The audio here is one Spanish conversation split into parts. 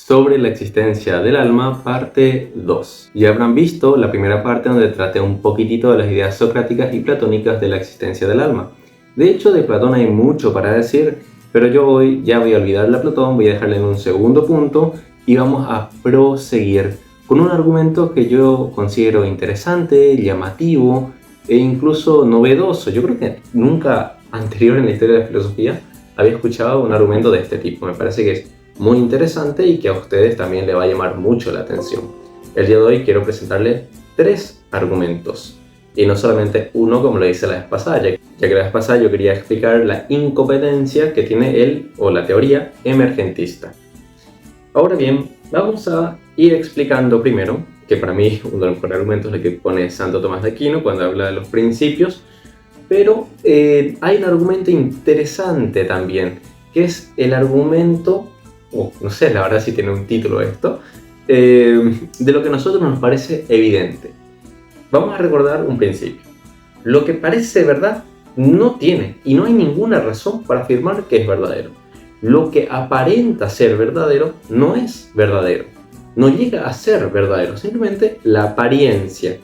sobre la existencia del alma, parte 2. Ya habrán visto la primera parte donde traté un poquitito de las ideas socráticas y platónicas de la existencia del alma. De hecho, de Platón hay mucho para decir, pero yo hoy ya voy a olvidarle a Platón, voy a dejarle en un segundo punto y vamos a proseguir con un argumento que yo considero interesante, llamativo e incluso novedoso. Yo creo que nunca anterior en la historia de la filosofía había escuchado un argumento de este tipo. Me parece que es muy interesante y que a ustedes también le va a llamar mucho la atención. El día de hoy quiero presentarles 3 argumentos y no solamente uno como lo hice la vez pasada, ya que la vez pasada yo quería explicar la incompetencia que tiene él o la teoría emergentista. Ahora bien, vamos a ir explicando primero, que para mí uno de los mejores argumentos es el que pone Santo Tomás de Aquino cuando habla de los principios, pero hay un argumento interesante también, que es el argumento, no sé la verdad si tiene un título esto, de lo que a nosotros nos parece evidente. Vamos a recordar un principio. Lo que parece verdad no tiene y no hay ninguna razón para afirmar que es verdadero. Lo que aparenta ser verdadero no es verdadero. No llega a ser verdadero, simplemente la apariencia.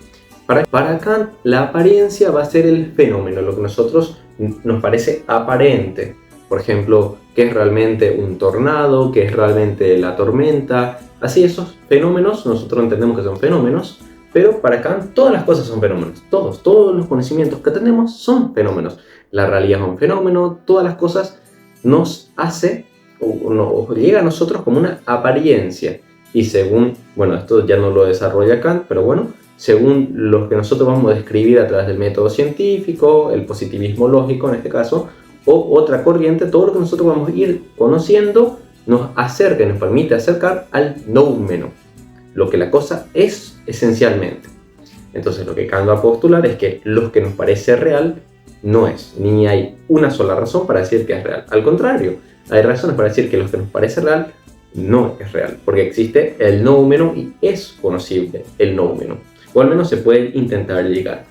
Para Kant, la apariencia va a ser el fenómeno, lo que a nosotros nos parece aparente. Por ejemplo, qué es realmente un tornado, qué es realmente la tormenta. Así, esos fenómenos nosotros entendemos que son fenómenos, pero para Kant todas las cosas son fenómenos. Todos los conocimientos que tenemos son fenómenos. La realidad es un fenómeno, todas las cosas nos hace o llega a nosotros como una apariencia. Y según, bueno, esto ya no lo desarrolla Kant, pero bueno, según lo que nosotros vamos a describir a través del método científico, el positivismo lógico en este caso, o otra corriente, todo lo que nosotros vamos a ir conociendo nos acerca, nos permite acercar al noumeno, lo que la cosa es esencialmente. Entonces lo que Kant va a postular es que lo que nos parece real no es, ni hay una sola razón para decir que es real. Al contrario, hay razones para decir que lo que nos parece real no es real, porque existe el noumeno y es conocible el noumeno, o al menos se puede intentar llegar.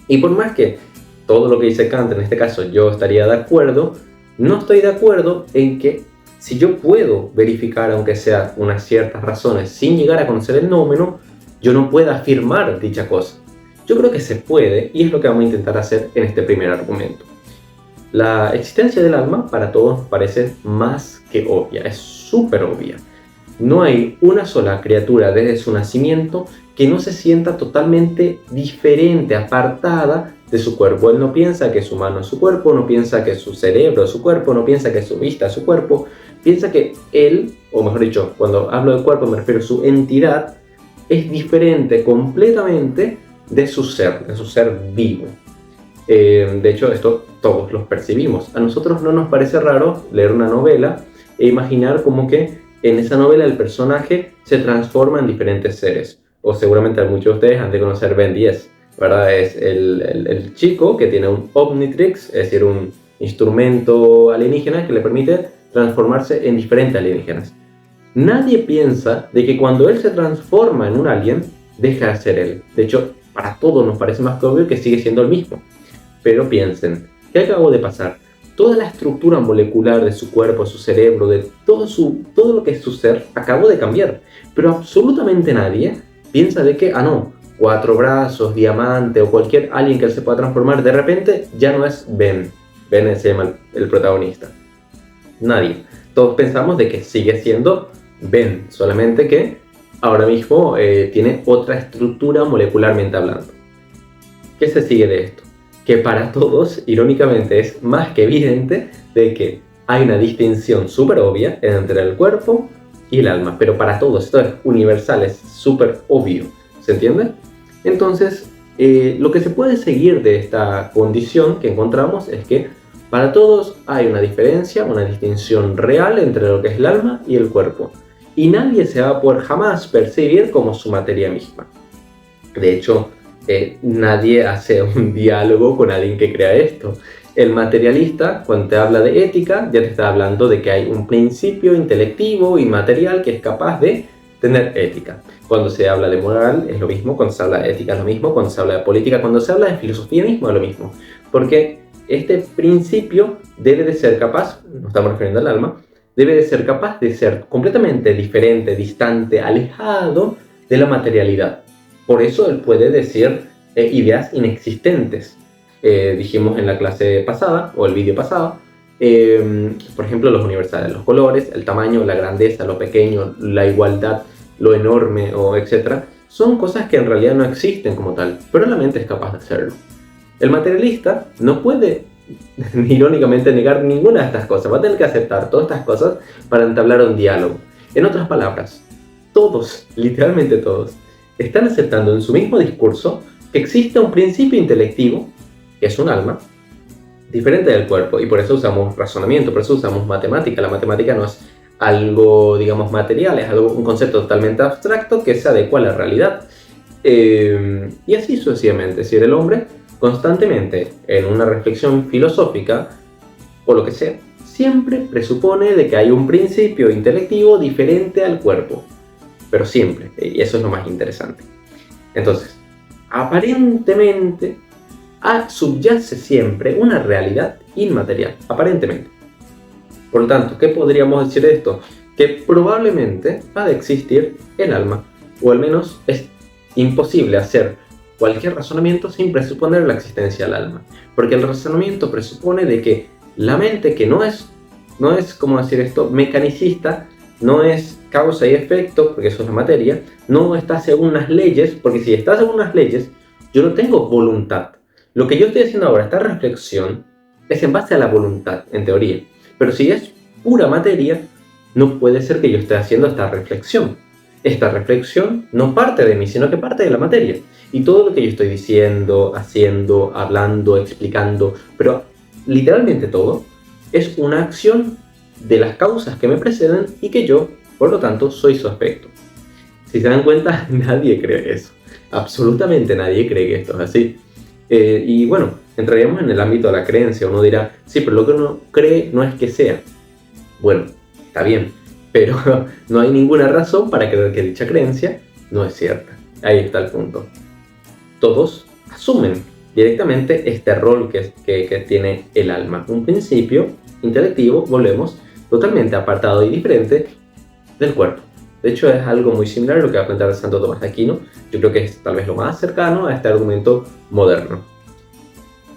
Y por más que todo lo que dice Kant, en este caso yo estaría de acuerdo, no estoy de acuerdo en que si yo puedo verificar, aunque sea unas ciertas razones, sin llegar a conocer el noumeno, yo no pueda afirmar dicha cosa. Yo creo que se puede, y es lo que vamos a intentar hacer en este primer argumento. La existencia del alma para todos parece más que obvia, es súper obvia. No hay una sola criatura desde su nacimiento que no se sienta totalmente diferente, apartada de su cuerpo. Él no piensa que su mano es su cuerpo, no piensa que su cerebro es su cuerpo, no piensa que su vista es su cuerpo. Piensa que él, o mejor dicho, cuando hablo de cuerpo me refiero a su entidad, es diferente completamente de su ser vivo. De hecho, esto todos los percibimos. A nosotros no nos parece raro leer una novela e imaginar como que en esa novela el personaje se transforma en diferentes seres. O seguramente muchos de ustedes han de conocer Ben 10, ¿verdad? Es el chico que tiene un Omnitrix, es decir, un instrumento alienígena que le permite transformarse en diferentes alienígenas. Nadie piensa de que cuando él se transforma en un alien, deja de ser él. De hecho, para todos nos parece más que obvio que sigue siendo el mismo. Pero piensen, ¿qué acabó de pasar? Toda la estructura molecular de su cuerpo, su cerebro, de todo lo que es su ser, acabó de cambiar. Pero absolutamente nadie piensa de que, 4 brazos, diamante o cualquier alien que él se pueda transformar, de repente ya no es Ben. Ben se llama el protagonista. Nadie. Todos pensamos de que sigue siendo Ben, solamente que ahora mismo tiene otra estructura molecularmente hablando. ¿Qué se sigue de esto? Que para todos, irónicamente, es más que evidente de que hay una distinción súper obvia entre el cuerpo y el alma, pero para todos, esto es universal, es súper obvio, ¿se entiende? Entonces, lo que se puede seguir de esta condición que encontramos es que para todos hay una diferencia, una distinción real entre lo que es el alma y el cuerpo, y nadie se va a poder jamás percibir como su materia misma. De hecho, nadie hace un diálogo con alguien que crea esto. El materialista, cuando te habla de ética, ya te está hablando de que hay un principio intelectivo y material que es capaz de tener ética. Cuando se habla de moral es lo mismo, cuando se habla de ética es lo mismo, cuando se habla de política, cuando se habla de filosofía mismo es lo mismo. Porque este principio debe de ser capaz, nos estamos refiriendo al alma, debe de ser capaz de ser completamente diferente, distante, alejado de la materialidad. Por eso él puede decir ideas inexistentes. Dijimos en la clase pasada, o el vídeo pasado, por ejemplo, los universales, los colores, el tamaño, la grandeza, lo pequeño, la igualdad, lo enorme, o etc. Son cosas que en realidad no existen como tal, pero la mente es capaz de hacerlo. El materialista no puede, irónicamente, negar ninguna de estas cosas. Va a tener que aceptar todas estas cosas para entablar un diálogo. En otras palabras, todos, literalmente todos, están aceptando en su mismo discurso que existe un principio intelectivo, que es un alma, diferente del cuerpo, y por eso usamos razonamiento, por eso usamos matemática. La matemática no es algo, digamos, material, es un concepto totalmente abstracto que se adecua a la realidad. Y así sucesivamente. Es decir, el hombre constantemente en una reflexión filosófica, o lo que sea, siempre presupone de que hay un principio intelectivo diferente al cuerpo. Pero siempre, y eso es lo más interesante. Entonces, aparentemente, subyace siempre una realidad inmaterial, aparentemente. Por lo tanto, ¿qué podríamos decir de esto? Que probablemente ha de existir el alma, o al menos es imposible hacer cualquier razonamiento sin presuponer la existencia del alma, porque el razonamiento presupone de que la mente, que no es, ¿cómo decir esto?, mecanicista, no es causa y efecto, porque eso es la materia, no está según unas leyes, porque si está según unas leyes, yo no tengo voluntad. Lo que yo estoy haciendo ahora, esta reflexión, es en base a la voluntad, en teoría. Pero si es pura materia, no puede ser que yo esté haciendo esta reflexión. Esta reflexión no parte de mí, sino que parte de la materia. Y todo lo que yo estoy diciendo, haciendo, hablando, explicando, pero literalmente todo, es una acción de las causas que me preceden y que yo, por lo tanto, soy su aspecto. Si se dan cuenta, nadie cree eso. Absolutamente nadie cree que esto es así. Y bueno, entraríamos en el ámbito de la creencia. Uno dirá, sí, pero lo que uno cree no es que sea. Bueno, está bien, pero no hay ninguna razón para creer que dicha creencia no es cierta. Ahí está el punto. Todos asumen directamente este rol que tiene el alma. Un principio intelectivo, volvemos, totalmente apartado y diferente del cuerpo. De hecho, es algo muy similar a lo que va a plantear Santo Tomás de Aquino. Yo creo que es tal vez lo más cercano a este argumento moderno.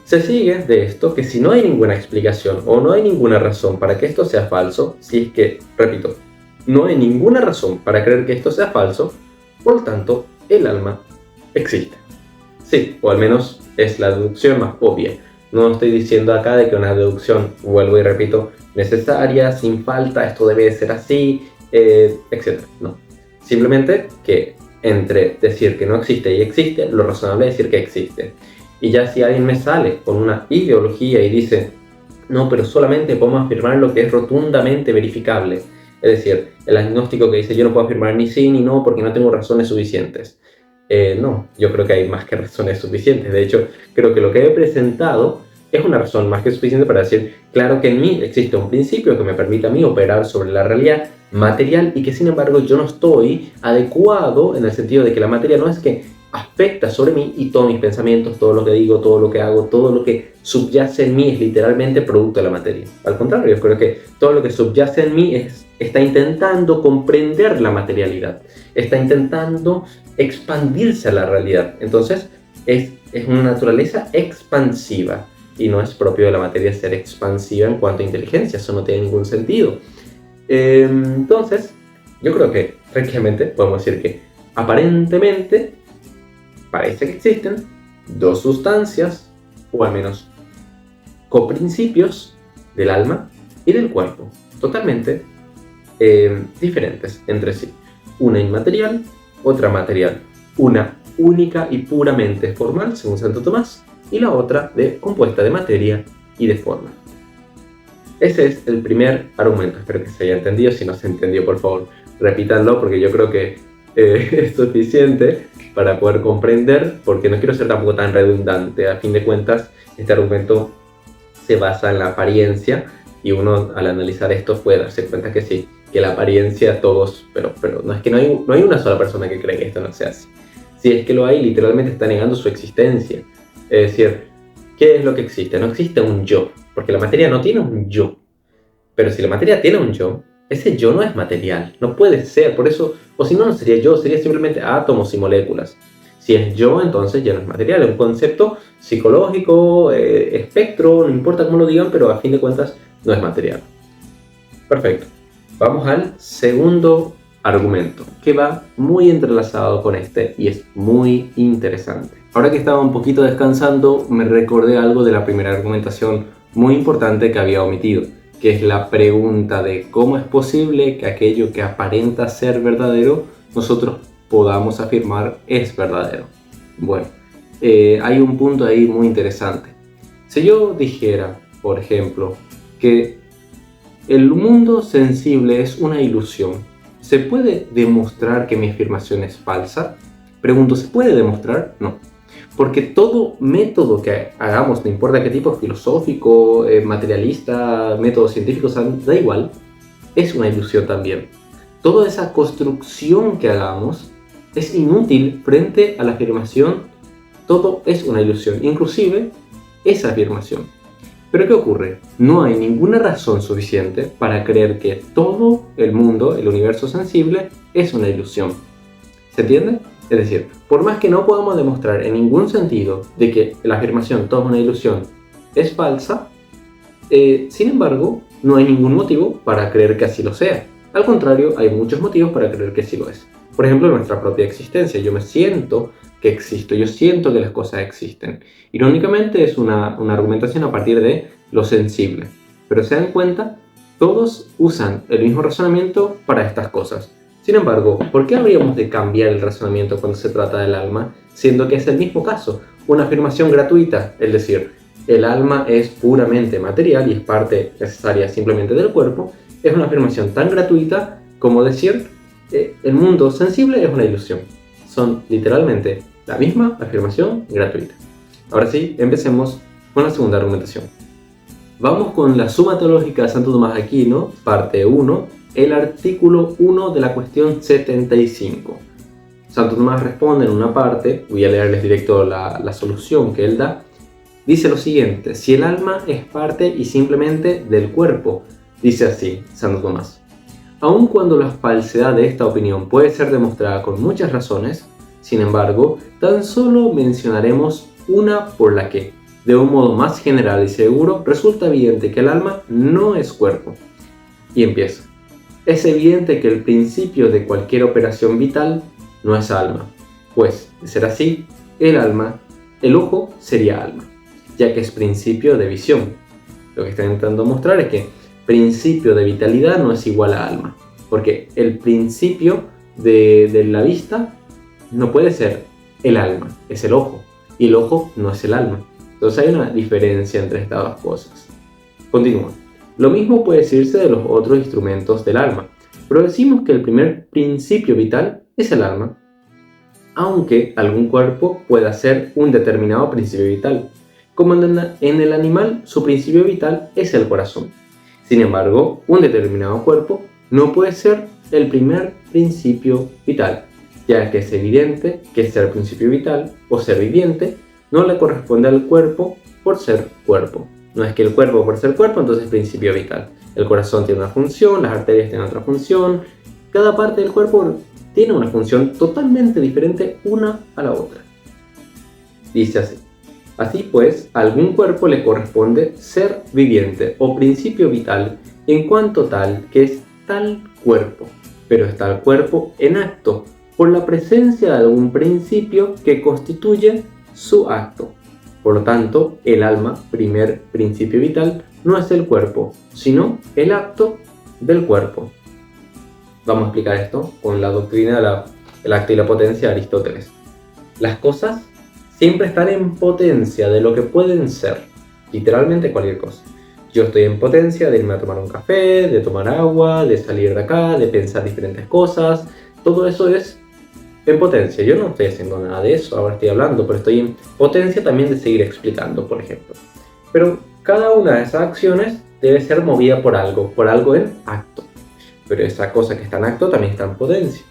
Se sigue de esto que si no hay ninguna explicación o no hay ninguna razón para que esto sea falso, si es que, repito, no hay ninguna razón para creer que esto sea falso, por lo tanto, el alma existe. Sí, o al menos es la deducción más obvia. No estoy diciendo acá de que una deducción, vuelvo y repito, necesaria, sin falta, esto debe ser así, etc. No. Simplemente que entre decir que no existe y existe, lo razonable es decir que existe. Y ya si alguien me sale con una ideología y dice, no, pero solamente podemos afirmar lo que es rotundamente verificable. Es decir, el agnóstico que dice, yo no puedo afirmar ni sí ni no porque no tengo razones suficientes. No, yo creo que hay más que razones suficientes. De hecho, creo que lo que he presentado es una razón más que suficiente para decir, claro que en mí existe un principio que me permite a mí operar sobre la realidad material y que sin embargo yo no estoy adecuado en el sentido de que la materia no es que afecta sobre mí y todos mis pensamientos, todo lo que digo, todo lo que hago, todo lo que subyace en mí es literalmente producto de la materia. Al contrario, yo creo que todo lo que subyace en mí está intentando comprender la materialidad, está intentando expandirse a la realidad. Entonces es una naturaleza expansiva y no es propio de la materia ser expansiva en cuanto a inteligencia, eso no tiene ningún sentido. Entonces yo creo que prácticamente podemos decir que aparentemente parece que existen dos sustancias, o al menos coprincipios del alma y del cuerpo, totalmente diferentes entre sí. Una inmaterial, otra material. Una única y puramente formal, según Santo Tomás, y la otra compuesta de materia y de forma. Ese es el primer argumento. Espero que se haya entendido. Si no se entendió, por favor, repítanlo, porque yo creo que es suficiente para poder comprender, porque no quiero ser tampoco tan redundante. A fin de cuentas, este argumento se basa en la apariencia y uno al analizar esto puede darse cuenta que sí, que la apariencia todos, pero no es que no hay una sola persona que cree que esto no sea así. Si es que lo hay, literalmente está negando su existencia. Es decir, ¿qué es lo que existe? No existe un yo, porque la materia no tiene un yo. Pero si la materia tiene un yo, ese yo no es material, no puede ser, por eso, o si no, no sería yo, sería simplemente átomos y moléculas. Si es yo, entonces ya no es material, es un concepto psicológico, espectro, no importa cómo lo digan, pero a fin de cuentas no es material. Perfecto. Vamos al segundo argumento, que va muy entrelazado con este y es muy interesante. Ahora que estaba un poquito descansando, me recordé algo de la primera argumentación muy importante que había omitido, que es la pregunta de cómo es posible que aquello que aparenta ser verdadero, nosotros podamos afirmar es verdadero. Bueno, hay un punto ahí muy interesante. Si yo dijera, por ejemplo, que el mundo sensible es una ilusión, ¿se puede demostrar que mi afirmación es falsa? Pregunto, ¿se puede demostrar? No. Porque todo método que hagamos, no importa qué tipo, filosófico, materialista, método científico, da igual, es una ilusión también. Toda esa construcción que hagamos es inútil frente a la afirmación, todo es una ilusión, inclusive esa afirmación. Pero ¿qué ocurre? No hay ninguna razón suficiente para creer que todo el mundo, el universo sensible, es una ilusión. ¿Se entiende? Es decir, por más que no podamos demostrar en ningún sentido de que la afirmación todo es una ilusión es falsa, sin embargo, no hay ningún motivo para creer que así lo sea. Al contrario, hay muchos motivos para creer que sí lo es. Por ejemplo, nuestra propia existencia. Yo me siento que existo, yo siento que las cosas existen. Irónicamente es una argumentación a partir de lo sensible. Pero se dan cuenta, todos usan el mismo razonamiento para estas cosas. Sin embargo, ¿por qué habríamos de cambiar el razonamiento cuando se trata del alma, siendo que es el mismo caso? Una afirmación gratuita, es decir, el alma es puramente material y es parte necesaria simplemente del cuerpo, es una afirmación tan gratuita como decir el mundo sensible es una ilusión. Son literalmente la misma afirmación gratuita. Ahora sí, empecemos con la segunda argumentación. Vamos con la Suma Teológica de Santo Tomás de Aquino, parte 1, el artículo 1 de la cuestión 75. Santo Tomás responde en una parte, voy a leerles directo la solución que él da. Dice lo siguiente: si el alma es parte y simplemente del cuerpo, dice así Santo Tomás. Aun cuando la falsedad de esta opinión puede ser demostrada con muchas razones, sin embargo, tan solo mencionaremos una por la que, de un modo más general y seguro, resulta evidente que el alma no es cuerpo. Y empieza. Es evidente que el principio de cualquier operación vital no es alma, pues, de ser así, el ojo sería alma, ya que es principio de visión. Lo que está intentando mostrar es que principio de vitalidad no es igual a alma, porque el principio de la vista no puede ser el alma, es el ojo, y el ojo no es el alma. Entonces hay una diferencia entre estas dos cosas. Continúa. Lo mismo puede decirse de los otros instrumentos del alma, pero decimos que el primer principio vital es el alma, aunque algún cuerpo pueda ser un determinado principio vital. Como en el animal, su principio vital es el corazón. Sin embargo, un determinado cuerpo no puede ser el primer principio vital, ya que es evidente que ser principio vital o ser viviente no le corresponde al cuerpo por ser cuerpo. No es que el cuerpo por ser cuerpo, entonces es principio vital. El corazón tiene una función, las arterias tienen otra función. Cada parte del cuerpo tiene una función totalmente diferente una a la otra. Dice así. Así pues, a algún cuerpo le corresponde ser viviente o principio vital en cuanto tal que es tal cuerpo, pero está el cuerpo en acto por la presencia de algún principio que constituye su acto. Por lo tanto, el alma, primer principio vital, no es el cuerpo, sino el acto del cuerpo. Vamos a explicar esto con la doctrina del acto y la potencia de Aristóteles. Las cosas siempre están en potencia de lo que pueden ser, literalmente cualquier cosa. Yo estoy en potencia de irme a tomar un café, de tomar agua, de salir de acá, de pensar diferentes cosas. Todo eso es en potencia. Yo no estoy haciendo nada de eso, ahora estoy hablando, pero estoy en potencia también de seguir explicando, por ejemplo. Pero cada una de esas acciones debe ser movida por algo en acto. Pero esa cosa que está en acto también está en potencia.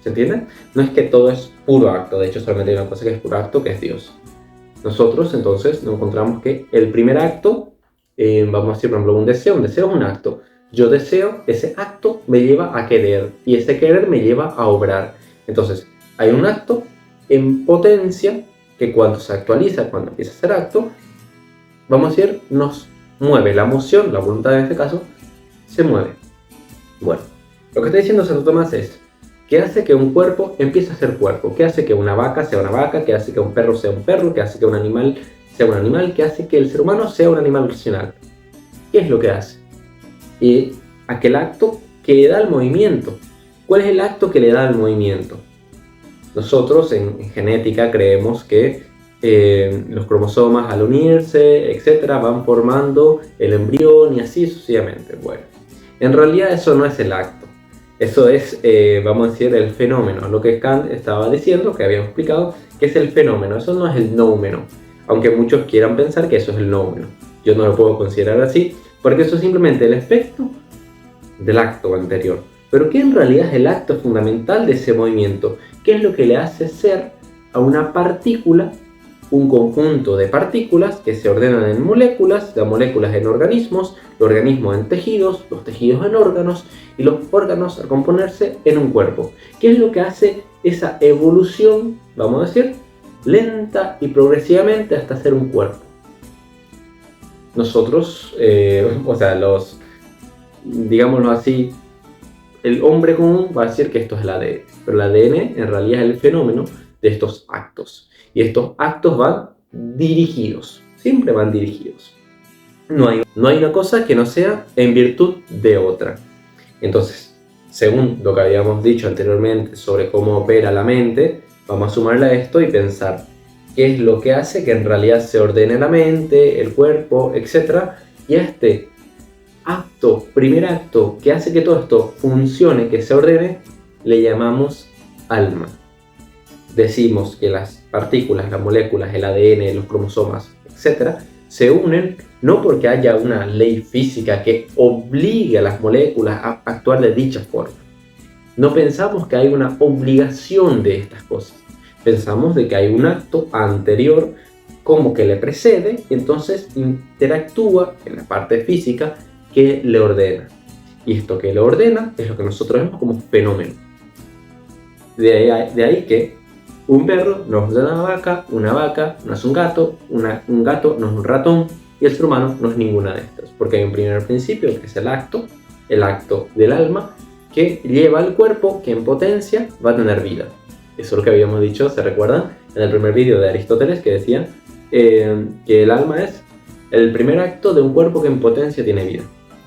¿Se entiende? No es que todo es puro acto, de hecho solamente hay una cosa que es puro acto, que es Dios. Nosotros entonces nos encontramos que el primer acto, vamos a decir por ejemplo un deseo es un acto. yo deseo, ese acto me lleva a querer y ese querer me lleva a obrar. Entonces, hay un acto en potencia que cuando se actualiza, cuando empieza a ser acto, vamos a decir, nos mueve la emoción, la voluntad en este caso, se mueve. Bueno, lo que está diciendo Santo Tomás es, ¿qué hace que un cuerpo empiece a ser cuerpo? ¿Qué hace que una vaca sea una vaca? ¿Qué hace que un perro sea un perro? ¿Qué hace que un animal sea un animal? ¿Qué hace que el ser humano sea un animal racional? ¿Qué es lo que hace? Y aquel acto que le da el movimiento. ¿Cuál es el acto que le da el movimiento? Nosotros en genética creemos que los cromosomas al unirse, etcétera, van formando el embrión y así sucesivamente. Bueno, en realidad eso no es el acto. Eso es, vamos a decir, el fenómeno. Lo que Kant estaba diciendo, que habíamos explicado, que es el fenómeno. Eso no es el noumeno. Aunque muchos quieran pensar que eso es el noumeno. Yo no lo puedo considerar así, porque eso es simplemente el efecto del acto anterior. Pero ¿qué en realidad es el acto fundamental de ese movimiento? ¿Qué es lo que le hace ser a una partícula un conjunto de partículas que se ordenan en moléculas, las moléculas en organismos, los organismos en tejidos, los tejidos en órganos y los órganos a componerse en un cuerpo? ¿Qué es lo que hace esa evolución, vamos a decir, lenta y progresivamente hasta ser un cuerpo? Nosotros, digámoslo así, el hombre común va a decir que esto es el ADN, pero el ADN en realidad es el fenómeno de estos actos. Y estos actos van dirigidos, siempre van dirigidos. No hay una cosa que no sea en virtud de otra. Entonces, según lo que habíamos dicho anteriormente sobre cómo opera la mente, vamos a sumarle a esto y pensar qué es lo que hace que en realidad se ordene la mente, el cuerpo, etc. Y a este acto, primer acto, que hace que todo esto funcione, que se ordene, le llamamos alma. Decimos que las partículas, las moléculas, el ADN, los cromosomas, etc., se unen no porque haya una ley física que obligue a las moléculas a actuar de dicha forma. No pensamos que hay una obligación de estas cosas. Pensamos de que hay un acto anterior como que le precede y entonces interactúa en la parte física que le ordena. Y esto que le ordena es lo que nosotros vemos como fenómeno. De ahí que un perro no es una vaca no es un gato no es un ratón, y el ser humano no es ninguna de estas, porque hay un primer principio que es el acto del alma, que lleva al cuerpo que en potencia va a tener vida. Eso es lo que habíamos dicho, ¿se recuerdan? En el primer vídeo de Aristóteles, que decía que el alma es el primer acto de un cuerpo que en potencia tiene vida.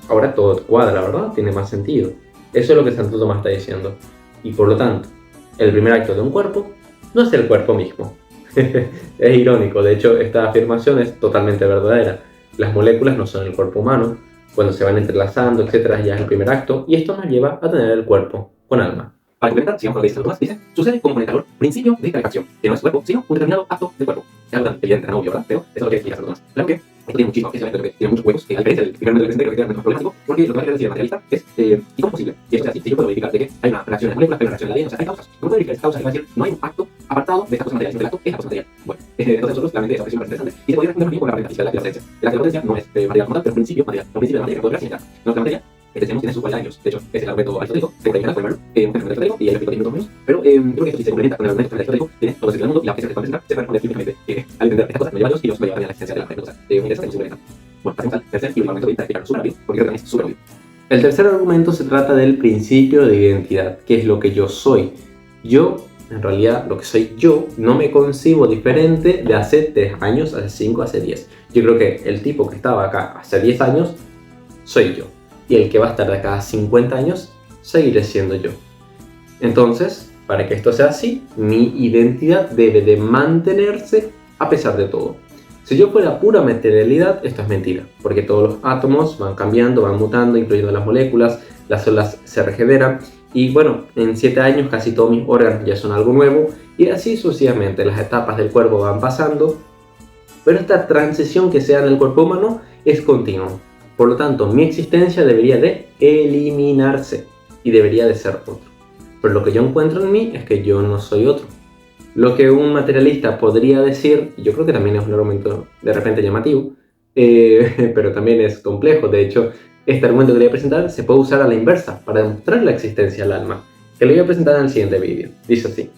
Ahora todo cuadra, ¿verdad? Tiene más sentido. Eso es lo que Santo Tomás está diciendo. Y por lo tanto, el primer acto de un cuerpo no es el cuerpo mismo. Es irónico, de hecho esta afirmación es totalmente verdadera. Las moléculas no son el cuerpo humano, cuando se van entrelazando, etc., ya es el primer acto, y esto nos lleva a tener el cuerpo con alma. Para complementar, sigamos con lo que dice Santo Tomás, dice, sucede como con el calor, principio de calefacción, que no es cuerpo, sino un determinado acto del cuerpo. Es algo tan evidente, tan obvio, ¿verdad? Pero eso es lo que explica Santo Tomás. Claro que esto tiene muchísimo, tiene muchos huecos, a diferencia del primer método que presente, creo que es más problemático, porque lo que va a querer decir el materialista es, ¿y cómo es posible? Y eso es así, si yo puedo verificar de que hay una reacción en las moléculas, hay una reacción en la ADN, o sea, hay causas. ¿Cómo puedo verificar esas causas? Y va a decir, no hay un acto apartado de esta cosa material, sino que el acto es la cosa material. Bueno, entonces nosotros, la mente es súper interesante, y se podría responder bien con la matemática de la potencia. El acto de la potencia no es material como tal, pero es principio material, un principio de la materia que puede significar. Nuestra materia tenemos tiene sus cualidades, de hecho, es el argumento aristotélico, se puede por ejemplo, un argumento aristotélico, y ahí lo explico 10 minutos menos, pero creo que esto sí se complementa con el argumento aristotélico, tiene todo el sentido del mundo, y la potencia que se puede responder químicamente, al entender estas cosas, nos lleva a Dios y nos va a llevar a la existencia de la materia, o sea, muy interesante y muy complementa. Bueno, pasemos al tercer y último argumento de explicarlo súper rápido, porque creo que también es súper obvio. El tercer argumento se trata del principio de identidad, que es lo que yo soy. Yo, en realidad, lo que soy yo, no me concibo diferente de hace 3 años, hace 5, hace 10. Yo creo que el tipo que estaba acá hace 10 años, soy yo. Y el que va a estar de acá a 50 años, seguiré siendo yo. Entonces, para que esto sea así, mi identidad debe de mantenerse a pesar de todo. Si yo fuera pura materialidad, esto es mentira, porque todos los átomos van cambiando, van mutando, incluyendo las moléculas, las células se regeneran, y bueno, en 7 años casi todos mis órganos ya son algo nuevo, y así sucesivamente las etapas del cuerpo van pasando, pero esta transición que se da en el cuerpo humano es continua. Por lo tanto, mi existencia debería de eliminarse y debería de ser otro. Pero lo que yo encuentro en mí es que yo no soy otro. Lo que un materialista podría decir, y yo creo que también es un argumento de repente llamativo, pero también es complejo. De hecho, este argumento que le voy a presentar se puede usar a la inversa para demostrar la existencia del alma, que le voy a presentar en el siguiente vídeo. Dice así: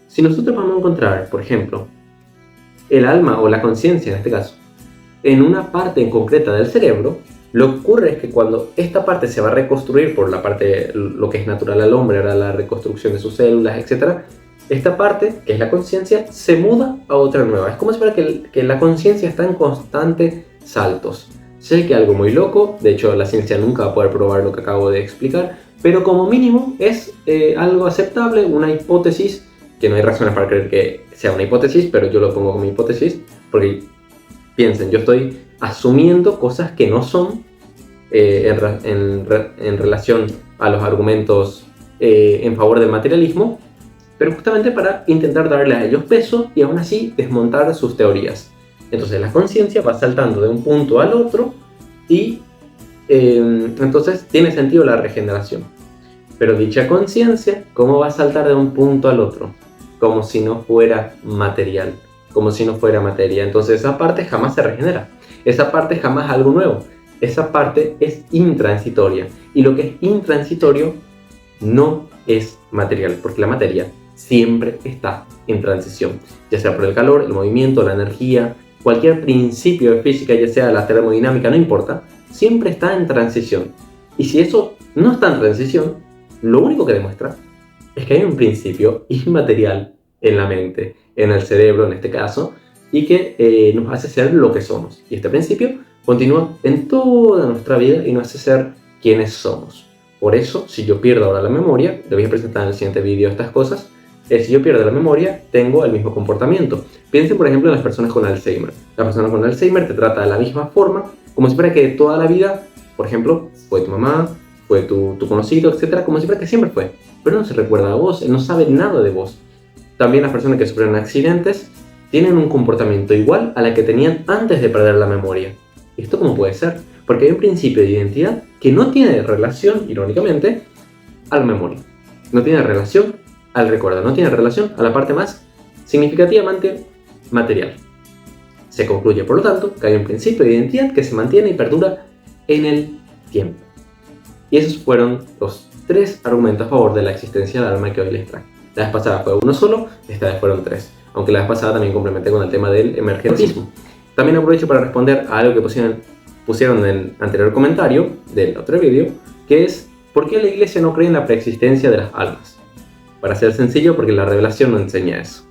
si nosotros vamos a encontrar, por ejemplo, el alma o la conciencia en este caso, en una parte en concreta del cerebro, lo que ocurre es que cuando esta parte se va a reconstruir por la parte, lo que es natural al hombre, ahora la reconstrucción de sus células, etc., esta parte, que es la conciencia, se muda a otra nueva. Es como si fuera que la conciencia está en constantes saltos. Sé que algo muy loco, de hecho la ciencia nunca va a poder probar lo que acabo de explicar, pero como mínimo es algo aceptable, una hipótesis, que no hay razones para creer que sea una hipótesis, pero yo lo pongo como hipótesis, porque piensen, yo estoy asumiendo cosas que no son en relación a los argumentos en favor del materialismo, pero justamente para intentar darle a ellos peso y aún así desmontar sus teorías. Entonces la conciencia va saltando de un punto al otro y entonces tiene sentido la regeneración. Pero dicha conciencia, ¿cómo va a saltar de un punto al otro? Como si no fuera material, como si no fuera materia. Entonces esa parte jamás se regenera, esa parte jamás es algo nuevo, esa parte es intransitoria. Y lo que es intransitorio no es material, porque la materia siempre está en transición, ya sea por el calor, el movimiento, la energía, cualquier principio de física, ya sea la termodinámica, no importa, siempre está en transición. Y si eso no está en transición, lo único que demuestra es que hay un principio inmaterial en la mente, en el cerebro en este caso, y que nos hace ser lo que somos. Y este principio continúa en toda nuestra vida y nos hace ser quienes somos. Por eso, si yo pierdo ahora la memoria, le voy a presentar en el siguiente vídeo estas cosas, si yo pierdo la memoria, tengo el mismo comportamiento. Piensen, por ejemplo, en las personas con Alzheimer. La persona con Alzheimer te trata de la misma forma, como si fuera que toda la vida, por ejemplo, fue tu mamá, fue tu conocido, etc., como si fuera que siempre fue. Pero no se recuerda a vos, él no sabe nada de vos. También las personas que sufren accidentes tienen un comportamiento igual a la que tenían antes de perder la memoria. ¿Esto cómo puede ser? Porque hay un principio de identidad que no tiene relación, irónicamente, a la memoria. No tiene relación al recuerdo, no tiene relación a la parte más significativamente material. Se concluye, por lo tanto, que hay un principio de identidad que se mantiene y perdura en el tiempo. Y esos fueron los 3 argumentos a favor de la existencia del alma que hoy les traigo. La vez pasada fue uno solo, esta vez fueron 3. Aunque la vez pasada también complementé con el tema del emergentismo. También aprovecho para responder a algo que pusieron en el anterior comentario del otro vídeo, que es: ¿por qué la iglesia no cree en la preexistencia de las almas? Para ser sencillo, porque la revelación no enseña eso.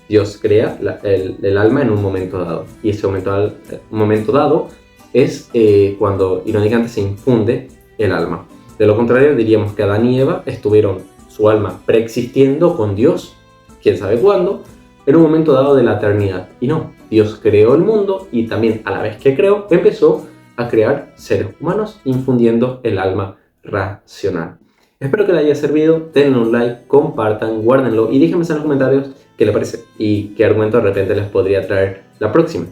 Dios crea el alma en un momento dado, y ese momento dado es cuando irónicamente se infunde el alma. De lo contrario, diríamos que Adán y Eva estuvieron su alma preexistiendo con Dios, quién sabe cuándo, en un momento dado de la eternidad. Y no, Dios creó el mundo y también a la vez que creó, empezó a crear seres humanos infundiendo el alma racional. Espero que les haya servido, denle un like, compartan, guárdenlo y déjenme en los comentarios qué les parece y qué argumento de repente les podría traer la próxima.